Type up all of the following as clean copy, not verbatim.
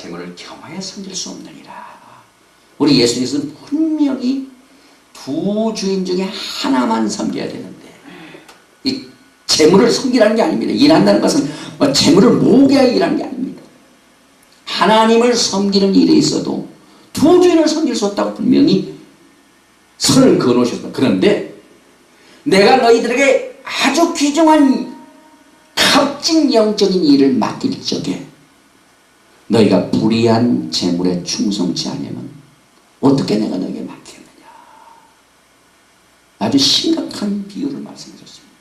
재물을 겸하여 섬길 수 없느니라. 우리 예수님께서는 분명히 두 주인 중에 하나만 섬겨야 되는데, 이 재물을 섬기라는 게 아닙니다. 일한다는 것은 재물을 모으게 하여 일하는 게 아닙니다. 하나님을 섬기는 일에 있어도 두 주인을 섬길 수 없다고 분명히 선을 그어놓으셨습니다. 그런데 내가 너희들에게 아주 귀중한 값진 영적인 일을 맡길 적에 너희가 불의한 재물에 충성치 않으면 어떻게 내가 너에게 맡기겠느냐. 아주 심각한 비유를 말씀하셨습니다.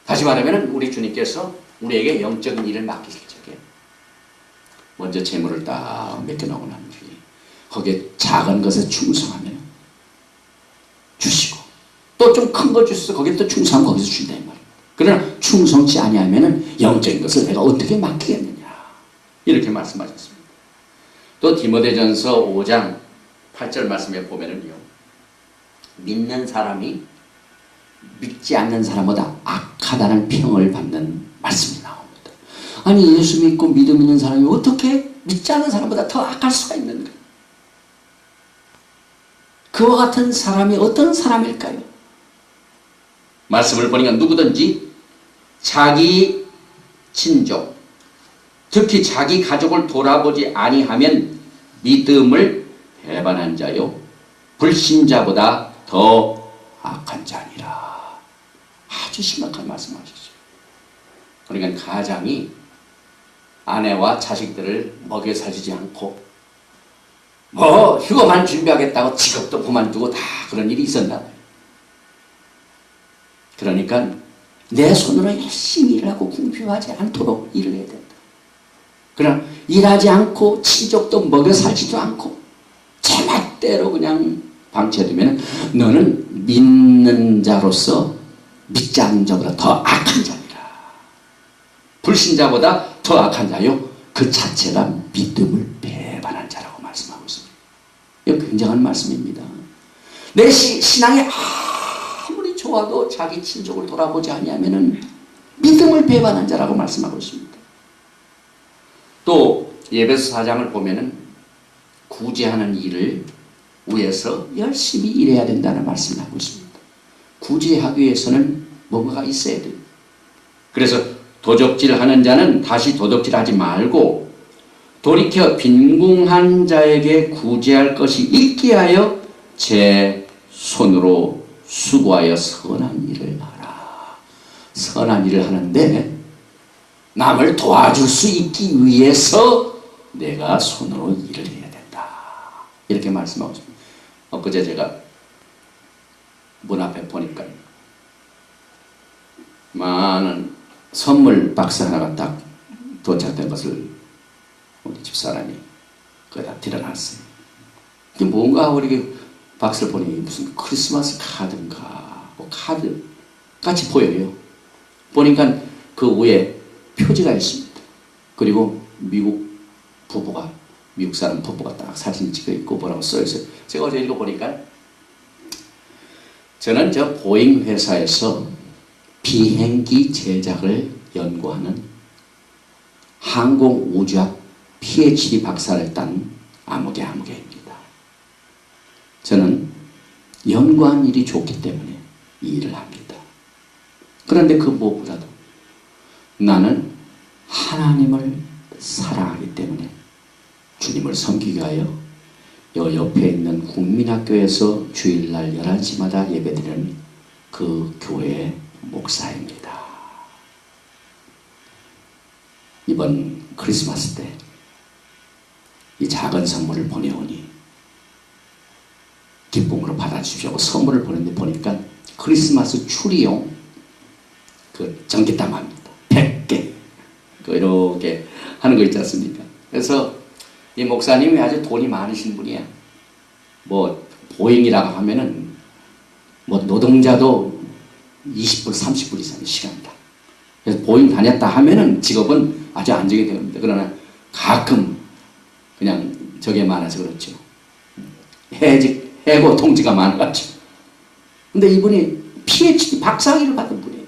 다시 말하면 우리 주님께서 우리에게 영적인 일을 맡기실 적에 먼저 재물을 딱 맡겨놓고 난 뒤에 거기에 작은 것에 충성하면 주시고, 또 좀 큰 거 주셔서 거기에 또 충성하면 거기서 준다 이 말입니다. 그러나 충성치 아니하면 영적인 것을 내가 어떻게 맡기겠느냐 이렇게 말씀하셨습니다. 또 디모데전서 5장 8절 말씀에 보면은요, 믿는 사람이 믿지 않는 사람보다 악하다는 평을 받는 말씀이 나옵니다. 아니, 예수 믿고 믿음 있는 사람이 어떻게 믿지 않는 사람보다 더 악할 수가 있는가? 그와 같은 사람이 어떤 사람일까요? 말씀을 보니까 누구든지 자기 친족, 특히 자기 가족을 돌아보지 아니하면 믿음을 배반한 자요 불신자보다 더 악한 자니라. 아주 심각한 말씀하셨어요. 그러니까 가장이 아내와 자식들을 먹여 살리지 않고 휴가만 준비하겠다고 직업도 그만두고 다 그런 일이 있었나 봐요. 그러니까 내 손으로 열심히 일을 하고 궁핍하지 않도록 일을 해야 된다. 그러나 일하지 않고 친족도 먹여 살지도 않고 제멋대로 그냥 방치해두면 너는 믿는 자로서 믿지 않는 자보다 더 악한 자니라. 불신자보다 더 악한 자요, 그 자체가 믿음을 배반한 자라고 말씀하고 있습니다. 이거 굉장한 말씀입니다. 내 신앙이 아무리 좋아도 자기 친족을 돌아보지 아니하면 믿음을 배반한 자라고 말씀하고 있습니다. 또 에베소 4장을 보면은 구제하는 일을 위해서 열심히 일해야 된다는 말씀을 하고 있습니다. 구제하기 위해서는 뭔가가 있어야 돼요. 그래서 도적질하는 자는 다시 도적질하지 말고 돌이켜 빈궁한 자에게 구제할 것이 있게 하여 제 손으로 수고하여 선한 일을 하라. 선한 일을 하는데 남을 도와줄 수 있기 위해서 내가 손으로 일을 해야 된다. 이렇게 말씀하고 있습니다. 엊그제 제가 문 앞에 보니까 많은 선물 박스 하나가 딱 도착된 것을 우리 집사람이 거기다 들여놨어요. 이게 뭔가 우리 박스를 보니 무슨 크리스마스 카드인가 뭐 카드 같이 보여요. 보니까 그 위에 표지가 있습니다. 그리고 미국 사람 부부가 딱 사진 찍어 있고 뭐라고 써 있어요. 제가 어제 읽어보니까 저는 저 보잉 회사에서 비행기 제작을 연구하는 항공우주학 PhD 박사를 딴 아무개입니다. 저는 연구한 일이 좋기 때문에 이 일을 합니다. 그런데 그 무엇보다도 나는 하나님을 사랑하기 때문에 주님을 섬기기 위하여 여 옆에 있는 국민학교에서 주일날 11시마다 예배드리는 그 교회의 목사입니다. 이번 크리스마스 때 이 작은 선물을 보내오니 기쁨으로 받아주십시오 하고 선물을 보냈는데 보니까 크리스마스 추리용 그 전기담화입니다. 100개 이렇게 하는 거 있지 않습니까? 그래서 이 목사님이 아주 돈이 많으신 분이야. 뭐 보잉이라고 하면은 뭐 노동자도 20불 30불 이상의 시간이다. 그래서 보잉 다녔다 하면은 직업은 아주 안정이 됩니다. 그러나 가끔 그냥 저게 많아서 그렇죠. 해고 통지가 많아가지고. 근데 이분이 PhD 박사학위를 받은 분이에요.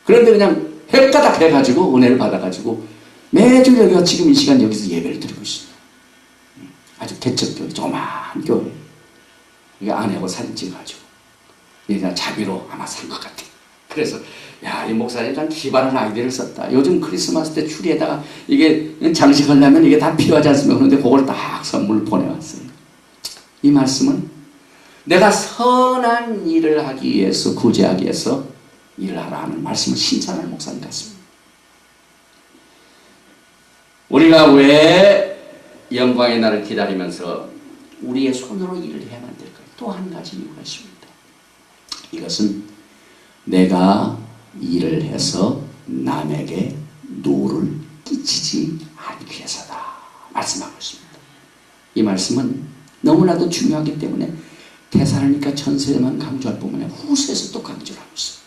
그런데 그냥 헷가닥 해가지고 은혜를 받아가지고 매주 여기가 지금 이 시간 여기서 예배를 드리고 있습니다. 아주 개척교회, 조그마한 교회. 이게 아내하고 사진 찍어가지고 그냥 자비로 아마 산 것 같아. 그래서 야, 이 목사님 참 기발한 아이디어를 썼다. 요즘 크리스마스 때 추리에다가 이게 장식하려면 이게 다 필요하지 않습니까? 그런데 그걸 딱 선물로 보내왔어요. 이 말씀은 내가 선한 일을 하기 위해서, 구제하기 위해서 일을 하라 하는 말씀을 신청하는 목사님 같습니다. 우리가 왜 영광의 날을 기다리면서 우리의 손으로 일을 해야만 될까요? 또 한 가지 이유가 있습니다. 이것은 내가 일을 해서 남에게 노를 끼치지 않기 위해서다 말씀하고 있습니다. 이 말씀은 너무나도 중요하기 때문에 데살로니가 전서에만 강조할 뿐만 아니라 후서에서 또 강조를 하고 있어요.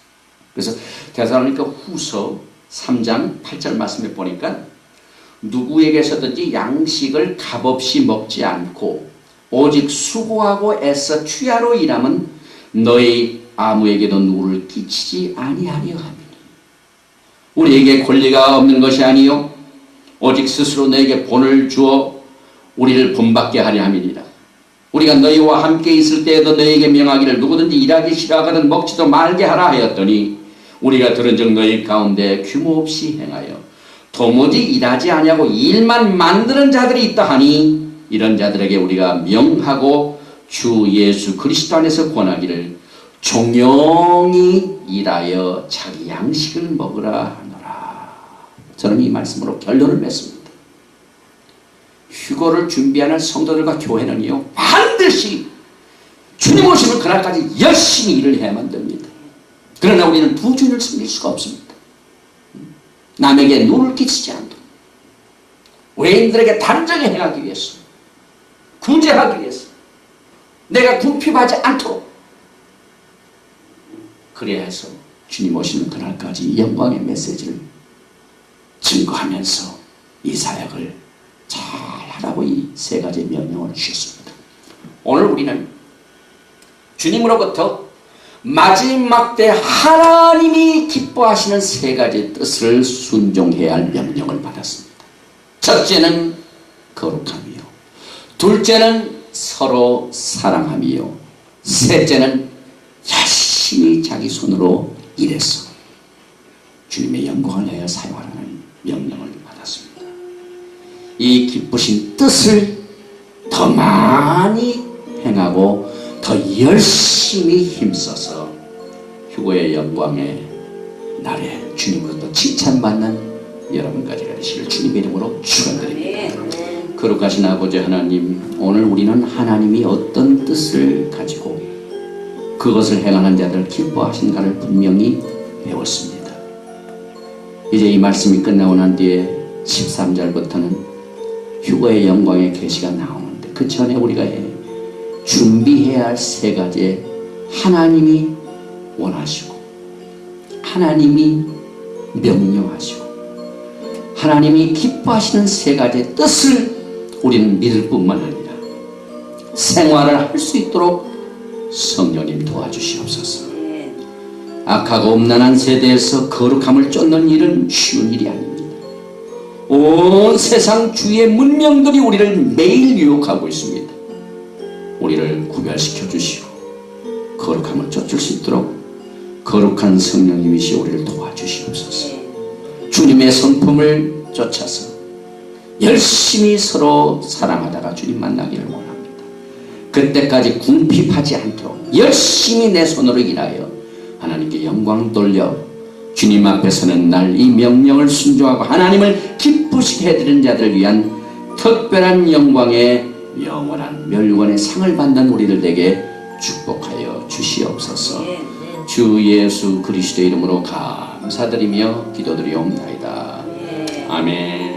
그래서 데살로니가 후서 3장 8절 말씀에 보니까 누구에게서든지 양식을 값없이 먹지 않고 오직 수고하고 애써 취하로 일하면 너희 아무에게도 누를 끼치지 아니하려 함이니 우리에게 권리가 없는 것이 아니요 오직 스스로 너에게 본을 주어 우리를 본받게 하려 함이니라. 우리가 너희와 함께 있을 때에도 너희에게 명하기를 누구든지 일하기 싫어하거든 먹지도 말게 하라 하였더니 우리가 들은즉 너희 가운데 규모 없이 행하여 도무지 일하지 아니하고 일만 만드는 자들이 있다 하니 이런 자들에게 우리가 명하고 주 예수 그리스도 안에서 권하기를 종용이 일하여 자기 양식을 먹으라 하노라. 저는 이 말씀으로 결론을 맺습니다. 휴거를 준비하는 성도들과 교회는요 반드시 주님 오시는 그날까지 열심히 일을 해야만 됩니다. 그러나 우리는 부주의를 숨길 수가 없습니다. 남에게 눈을 끼치지 않도록 외인들에게 단정히 행하기 위해서 구제하기 위해서 내가 궁핍하지 않도록 그래야 해서 주님 오시는 그날까지 영광의 메시지를 증거하면서 이 사역을 잘 하라고 이 세 가지 명령을 주셨습니다. 오늘 우리는 주님으로부터 마지막 때 하나님이 기뻐하시는 세 가지 뜻을 순종해야 할 명령을 받았습니다. 첫째는 거룩함이요, 둘째는 서로 사랑함이요, 셋째는 열심히 자기 손으로 일해서 주님의 영광을 내어 사용하라는 명령을 받았습니다. 이 기쁘신 뜻을 더 많이 행하고 더 열심히 힘써서 휴거의 영광의 날에 주님으로부터 칭찬받는 여러분과 제가 되시길 주님의 이름으로 축원드립니다. 거룩하신 아버지 하나님, 오늘 우리는 하나님이 어떤 뜻을 가지고 그것을 행하는 자들 기뻐하신가를 분명히 배웠습니다. 이제 이 말씀이 끝나고 난 뒤에 13절부터는 휴거의 영광의 계시가 나오는데 그 전에 우리가 준비해야 할 세 가지의 하나님이 원하시고 하나님이 명령하시고 하나님이 기뻐하시는 세 가지의 뜻을 우리는 믿을 뿐만 아니라 생활을 할 수 있도록 성령님 도와주시옵소서. 악하고 음란한 세대에서 거룩함을 쫓는 일은 쉬운 일이 아닙니다. 온 세상 주의 문명들이 우리를 매일 유혹하고 있습니다. 우리를 구별시켜 주시고 거룩함을 쫓을 수 있도록 거룩한 성령님이시 우리를 도와주시옵소서. 주님의 성품을 쫓아서 열심히 서로 사랑하다가 주님 만나기를 원합니다. 그때까지 궁핍하지 않도록 열심히 내 손으로 일하여 하나님께 영광 돌려 주님 앞에서는 날 이 명령을 순종하고 하나님을 기쁘시게 해드리는 자들을 위한 특별한 영광의 영원한 멸류관의 상을 받는 우리들에게 축복하여 주시옵소서. 주 예수 그리스도의 이름으로 감사드리며 기도드리옵나이다. 아멘.